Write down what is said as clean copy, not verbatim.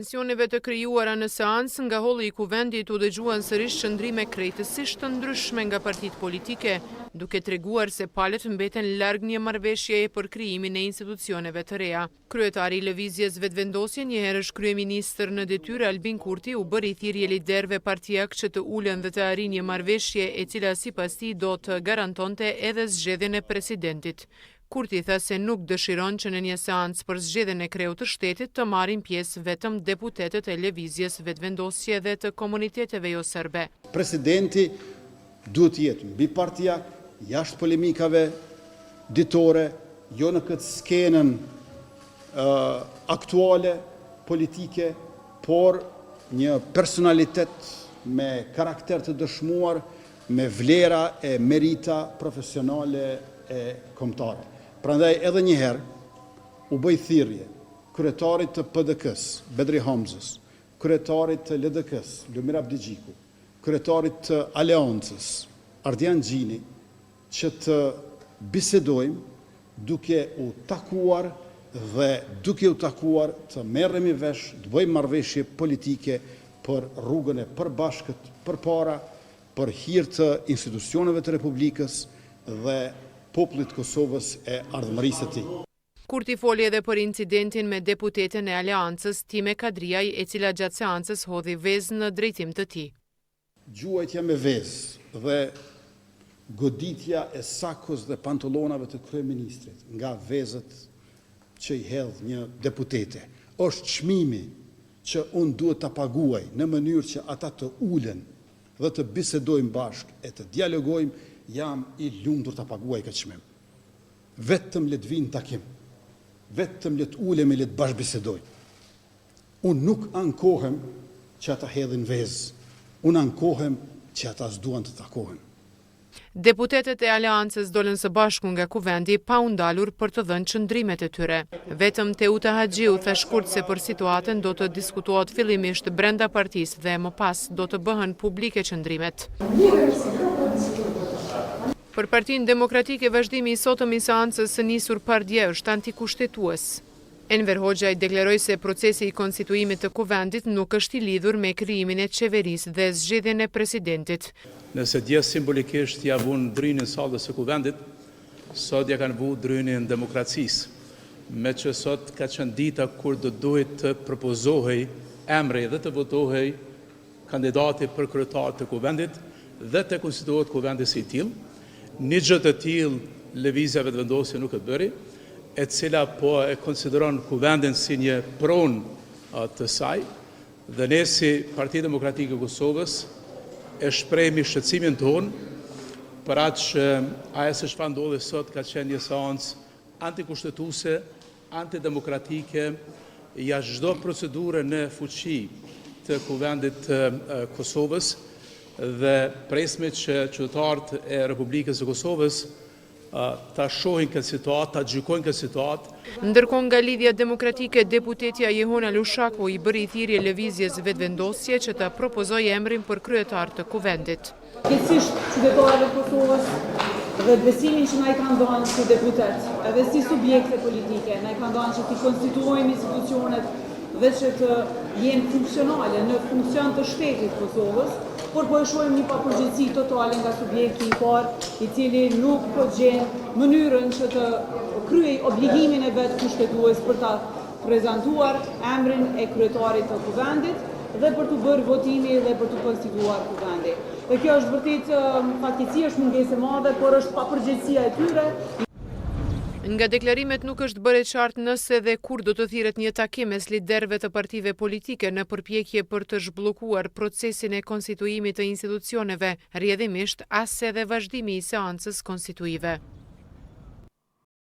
Tensioneve të krijuara në seancë nga holli i kuvendit u dëgjuan sërish qëndrime krejtësisht të ndryshme nga partitë politike, duke treguar se palët mbeten larg një marrëveshjeje për krijimin e institucioneve të reja. Kryetari i Lëvizjes Vetëvendosje, njëherësh kryeministër në detyrë Albin Kurti, u bëri thirrje liderëve partijak që të ulen dhe të arrijnë një marrëveshje e cila sipas tij do të garantonte edhe zgjedhjen e presidentit. Kurti tha se nuk dëshiron që në një seancë për zgjedhjen e kreut të shtetit të marrin pjesë vetëm deputetët e Lëvizjes Vetëvendosje dhe të komuniteteve jo serbe. Presidenti duhet të jetë mbi partijak, jashtë polemikave ditore, jo në këtë skenën aktuale politike, por një personalitet me karakter të dëshmuar, me vlera e merita profesionale e kombëtare. Prandaj edhe një herë u bëj thirrje kryetarit të PDK-s, Bedri Hamzës, kryetarit të LDK-s, Lumir Abdigjiku, kryetarit të Aleancës, Ardian Gjini, që të bisedojmë duke u takuar dhe duke u takuar të merremi vesh, të bëjmë marrëveshje politike për rrugën e përbashkët përpara, për hir të institucioneve të Republikës dhe popullit Kosovës e ardhmërisë së tij. Kurti foli edhe për incidentin me deputeten e Aleancës Time Kadriaj, e cila gjatë seancës hodhi vezë në drejtim të tij. Gjuajtja me vezë dhe goditja e sakos dhe pantallonave të kryeministrit nga vezët që i hedh një deputete është çmimi që unë duhet ta paguaj në mënyrë që ata të ulen dhe të bisedojmë bashkë e të dialogojmë. Jam i lumtur ta paguaj këtë çmim. Vetëm le të vinë takim. Vetëm le të ulemi, le të bashkëbisedojmë. Unë nuk ankohem që ata hedhin vezë. Unë ankohem që ata s'duan të takohen. Deputetët e Aleancës dolën së bashku nga kuvendi pa u ndalur për të dhënë qëndrimet e tyre. Vetëm Teuta Haxhiu tha shkurt se për situatën do të diskutohet fillimisht brenda partisë dhe më pas do të bëhen publike qëndrimet. Për Partinë Demokratike, vazhdimi i sotëm i seancës së nisur pardje është antikushtetues. Enver Hoxha i deklaroi se procesi i konstituimit të kuvendit nuk është i lidhur me krijimin e qeverisë dhe zgjedhjen e presidentit. Nëse dje simbolikisht ja vun drynin sallës së kuvendit, sot ja kanë vu drynin demokracisë. Me që sot ka qenë dita kur do duhet të propozohej emri dhe të votohej kandidati për kryetar të kuvendit dhe të konstituohet kuvendi si i tillë. Një gjë të tillë Lëvizja Vetëvendosje nuk e bëri, e cila po e konsideron kuvendin si një pronë të saj, dhe ne si Partia Demokratike e Kosovës e shprehemi shqetësimin tonë për atë që ajo se çfarë ndodhi sot ka qenë një seancë antikushtetuese, antidemokratike, jashtë çdo procedure në fuqi të kuvendit të Kosovës, dhe presme që qytetarët e Republikës së Kosovës ta shohin këtë situatë, ta gjykojnë këtë situatë. Ndërkohë nga Lidhja Demokratike, deputetja Jehona Lushaku i bëri thirrje Lëvizjes Vetëvendosje që ta propozojë emrin për kryetar të kuvendit. Gjithsesi qytetarët e Kosovës dhe besimin që na i kanë dhënë si deputet, edhe si subjekte politike, na i kanë dhënë që të konstituojmë institucionet dhe që të jenë funksionale në funksion të shtetit Kosovës, por po e shohim një papërgjegjësi totale nga subjekti i parë, i cili nuk po gjen mënyrën që të kryej obligimin e vet kushtetues për ta prezantuar emrin e kryetarit të kuvendit dhe për të bërë votimi dhe për të konstituuar kuvendi. Dhe kjo është vërtet fatkeqësi, është mungesë e madhe, por është papërgjegjësia e tyre. Nga deklarimet nuk është bërë qartë nëse dhe kur do të thirret një takim mes liderëve të partive politike në përpjekje për të zhbllokuar procesin e konstituimit të institucioneve, rrjedhimisht as edhe vazhdimi i seancës konstituive.